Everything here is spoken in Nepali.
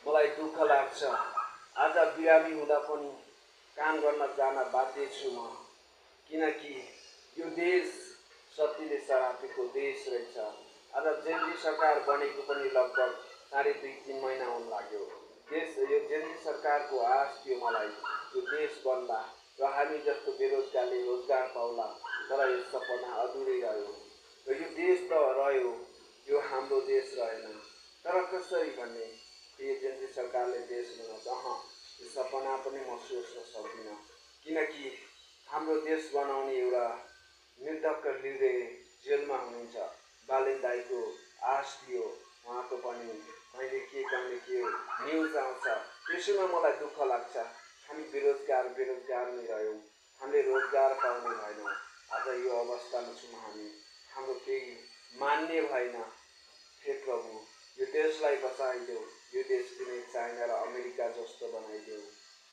मलाई दुःख लाग्छ। आज बिरामी हुँदा पनि काम गर्न जान बाध्य छु म, किनकि यो देश सत्तीले सरापेको देश रहेछ। आज जेनजी सरकार बनेको पनि लगभग 2.5-3 महिना हुन लाग्यो। यो जेनजी सरकारको आश थियो मलाई यो देश बन्ला र हामी जस्तो बेरोजगारले रोजगार पाउला, तर यो सपना अधुरै रह्यो। र यो देश त रह्यो, यो हाम्रो देश रहेन। तर कसरी भन्ने, यो जेनजी सरकारले देश बनाउँछ, यो सपना पनि म सोच्न सक्दिनँ, किनकि हाम्रो देश बनाउने एउटा निर्धक्क हृदय जेलमा हुनुहुन्छ। बालेन दाईको आश थियो, उहाँको पनि कहिले के न्युज आउँछ, त्यसैमा मलाई दुःख लाग्छ। हामी बेरोजगार नै रह्यौँ, हामीले रोजगार पाउने भएनौँ। आज यो अवस्थामा छौँ हामी, हाम्रो केही मान्य भएन। हे प्रभु, यो देशलाई बचाइदेऊ। यो देश कुनै चाइना र